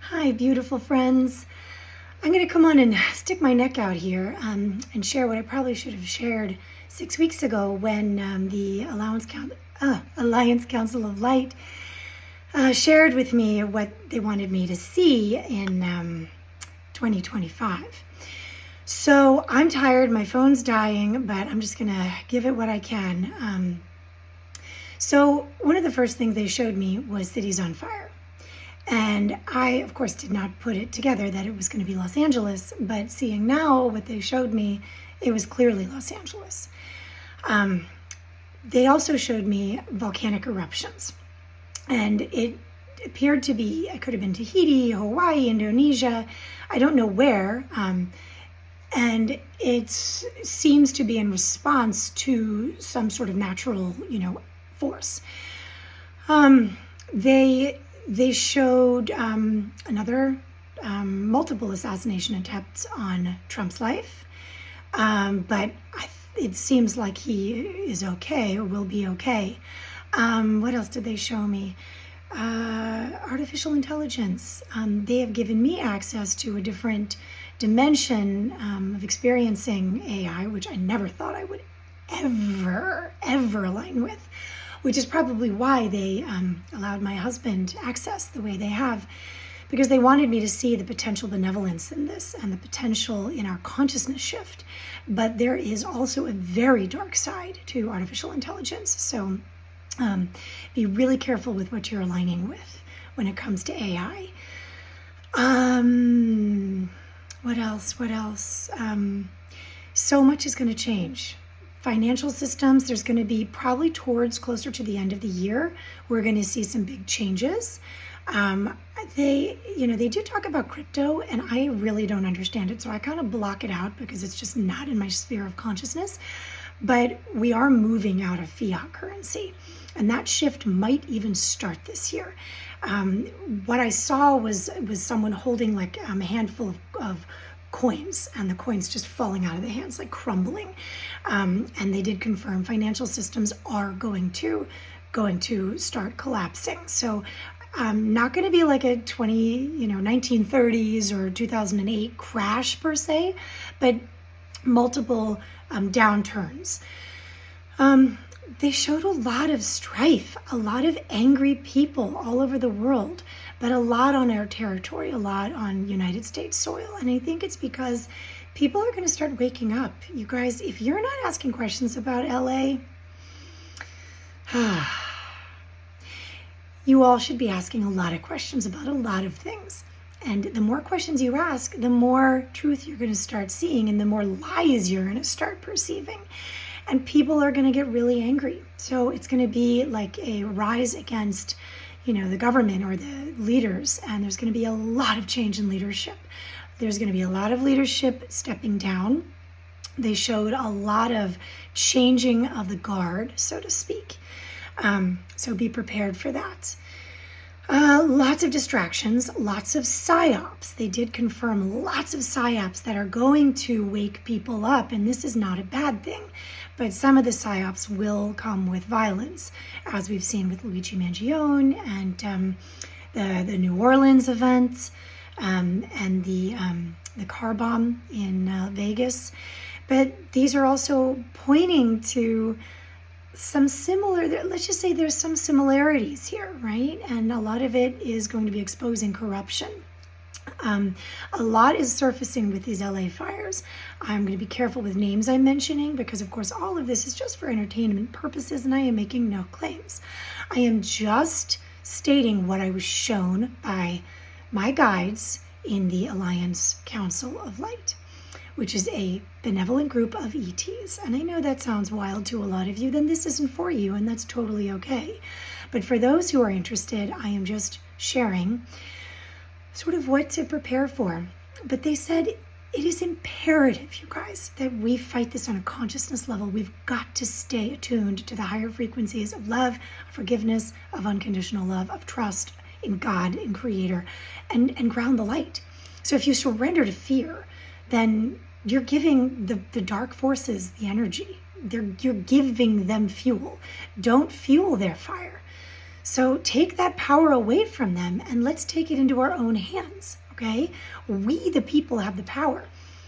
Hi, beautiful friends. I'm going to come on and stick my neck out here and share what I probably should have shared 6 weeks ago when the Alliance Council of Light shared with me what they wanted me to see in 2025. So I'm tired, my phone's dying, but I'm just going to give it what I can. So one of the first things they showed me was cities on fire. And I, of course, did not put it together that it was going to be Los Angeles, but seeing now what they showed me, it was clearly Los Angeles. They also showed me volcanic eruptions, and it appeared to be, it could have been Tahiti, Hawaii, Indonesia, I don't know where, and it seems to be in response to some sort of natural, force. They showed another multiple assassination attempts on Trump's life, but it seems like he is okay or will be okay. What else did they show me? Artificial intelligence. They have given me access to a different dimension of experiencing AI, which I never thought I would ever align with, which is probably why they allowed my husband access the way they have, because they wanted me to see the potential benevolence in this and the potential in our consciousness shift. But there is also a very dark side to artificial intelligence. So be really careful with what you're aligning with when it comes to AI. What else? So much is going to change. Financial systems, there's going to be probably towards closer to the end of the year, we're going to see some big changes. They do talk about crypto, and I really don't understand it, so I kind of block it out because it's just not in my sphere of consciousness. But we are moving out of fiat currency, and that shift might even start this year. What I saw was someone holding like a handful of coins, and the coins just falling out of the hands, like crumbling. And they did confirm financial systems are going to start collapsing. So not going to be like a 1930s or 2008 crash per se, but multiple downturns. They showed a lot of strife, a lot of angry people all over the world, but a lot on our territory, a lot on United States soil. And I think it's because people are going to start waking up. You guys, if you're not asking questions about LA, you all should be asking a lot of questions about a lot of things. And the more questions you ask, the more truth you're going to start seeing and the more lies you're going to start perceiving. And people are going to get really angry. So it's going to be like a rise against, the government or the leaders. And there's going to be a lot of change in leadership. There's going to be a lot of leadership stepping down. They showed a lot of changing of the guard, so to speak. So be prepared for that. Lots of distractions, lots of psyops. They did confirm lots of psyops that are going to wake people up, and this is not a bad thing. But some of the psyops will come with violence, as we've seen with Luigi Mangione and the New Orleans event and the car bomb in Vegas. But these are also pointing to some let's just say there's some similarities here, right? And a lot of it is going to be exposing corruption. A lot is surfacing with these LA fires. I'm going to be careful with names I'm mentioning because, of course, all of this is just for entertainment purposes, and I am making no claims. I am just stating what I was shown by my guides in the Alliance Council of Light, which is a benevolent group of ETs. And I know that sounds wild to a lot of you, then this isn't for you, and that's totally okay. But for those who are interested, I am just sharing sort of what to prepare for. But they said it is imperative, you guys, that we fight this on a consciousness level. We've got to stay attuned to the higher frequencies of love, of forgiveness, of unconditional love, of trust in God, in Creator, and ground the light. So if you surrender to fear, then you're giving the dark forces the energy. You're giving them fuel. Don't fuel their fire. So take that power away from them and let's take it into our own hands, okay? We, the people, have the power.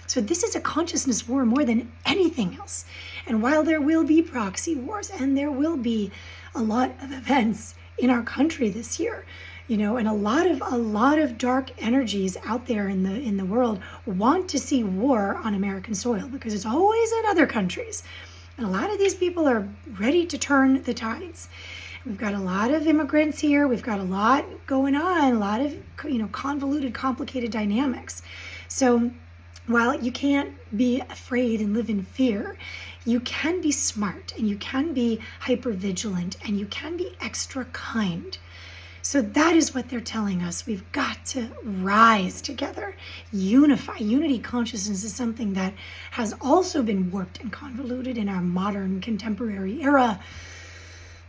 So this is a consciousness war more than anything else. And while there will be proxy wars and there will be a lot of events in our country this year, and a lot of dark energies out there in the world want to see war on American soil because it's always in other countries. And a lot of these people are ready to turn the tides. We've got a lot of immigrants here. We've got a lot going on, a lot of, convoluted, complicated dynamics. So while you can't be afraid and live in fear, you can be smart and you can be hyper vigilant and you can be extra kind. So that is what they're telling us. We've got to rise together, unify. Unity consciousness is something that has also been warped and convoluted in our modern contemporary era.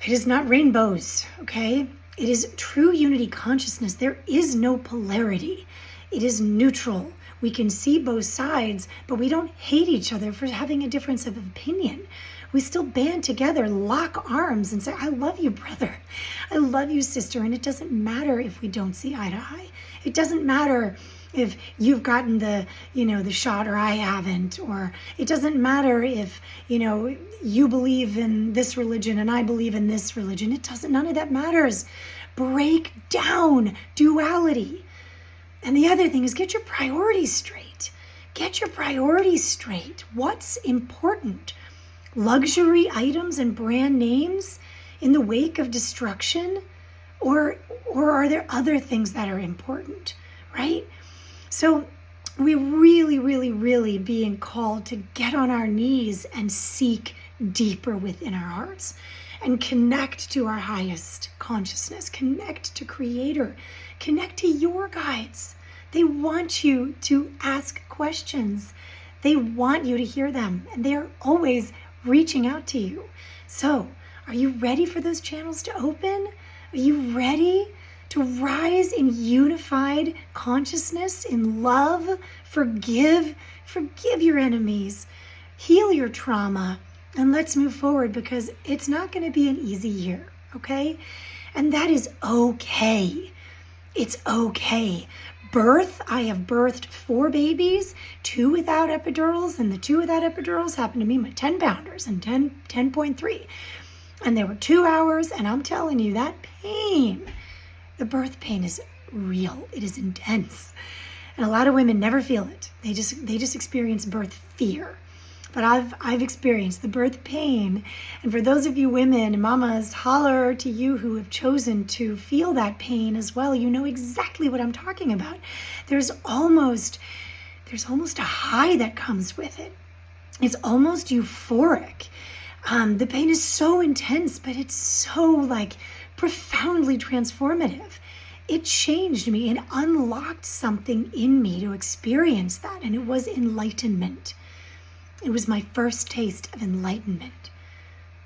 It is not rainbows, okay? It is true unity consciousness. There is no polarity. It is neutral. We can see both sides, but we don't hate each other for having a difference of opinion. We still band together, lock arms, and say, I love you, brother. I love you, sister. And it doesn't matter if we don't see eye to eye. It doesn't matter if you've gotten the shot or I haven't, or it doesn't matter if, you believe in this religion and I believe in this religion. None of that matters. Break down duality. And the other thing is get your priorities straight. Get your priorities straight. What's important? Luxury items and brand names in the wake of destruction? Or are there other things that are important, right? So we really, really, really being called to get on our knees and seek deeper within our hearts and connect to our highest consciousness, connect to Creator, connect to your guides. They want you to ask questions. They want you to hear them, and they are always reaching out to you. So, are you ready for those channels to open? Are you ready to rise in unified consciousness, in love? Forgive your enemies, heal your trauma, and let's move forward because it's not going to be an easy year, okay? And that is okay. It's okay. I have birthed 4 babies, 2 without epidurals, and the 2 without epidurals happened to be my 10-pounders and 10.3. And they were 2 hours, and I'm telling you, that pain, the birth pain is real. It is intense. And a lot of women never feel it. They just experience birth fear. But I've experienced the birth pain. And for those of you women, mamas, holler to you who have chosen to feel that pain as well. You know exactly what I'm talking about. There's almost a high that comes with it. It's almost euphoric. The pain is so intense, but it's so profoundly transformative. It changed me and unlocked something in me to experience that. And it was enlightenment. It was my first taste of enlightenment.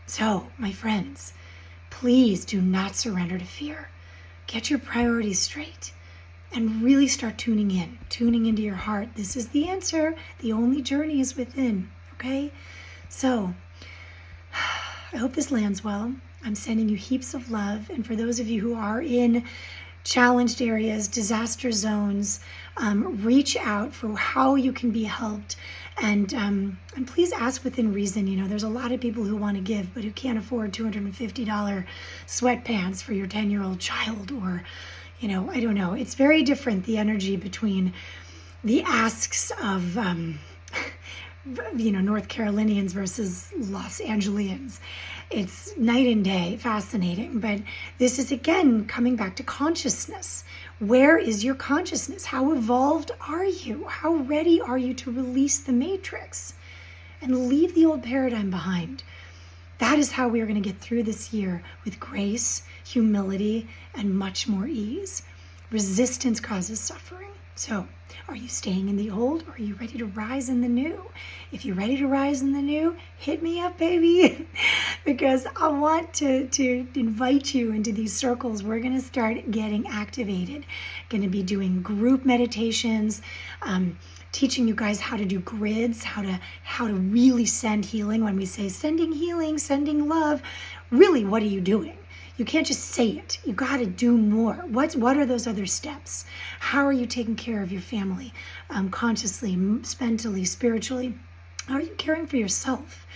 So, my friends, please do not surrender to fear. Get your priorities straight and really start tuning into your heart. This is the answer. The only journey is within, okay? So, I hope this lands well. I'm sending you heaps of love. And for those of you who are in challenged areas, disaster zones, reach out for how you can be helped. And please ask within reason. There's a lot of people who want to give, but who can't afford $250 sweatpants for your 10-year-old child, or, I don't know. It's very different, the energy between the asks of, North Carolinians versus Los Angelians. It's night and day, fascinating. But this is, again, coming back to consciousness. Where is your consciousness? How evolved are you? How ready are you to release the matrix and leave the old paradigm behind? That is how we are going to get through this year, with grace, humility, and much more ease. Resistance causes suffering. So, are you staying in the old, or are you ready to rise in the new? If you're ready to rise in the new, hit me up, baby, because I want to invite you into these circles. We're going to start getting activated. Going to be doing group meditations, teaching you guys how to do grids, how to really send healing. When we say sending healing, sending love, really, what are you doing? You can't just say it. You got to do more. What are those other steps? How are you taking care of your family, consciously, mentally, spiritually? How are you caring for yourself?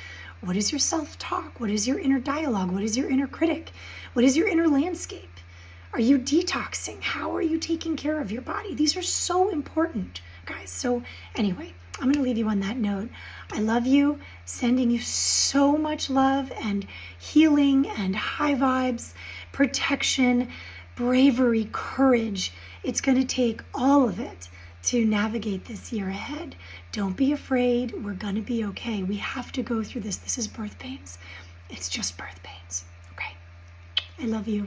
What is your self-talk? What is your inner dialogue? What is your inner critic? What is your inner landscape? Are you detoxing? How are you taking care of your body? These are so important, guys. So anyway, I'm going to leave you on that note. I love you, sending you so much love and healing and high vibes, protection, bravery, courage. It's going to take all of it to navigate this year ahead. Don't be afraid. We're going to be okay. We have to go through this. This is birth pains. It's just birth pains. Okay. I love you.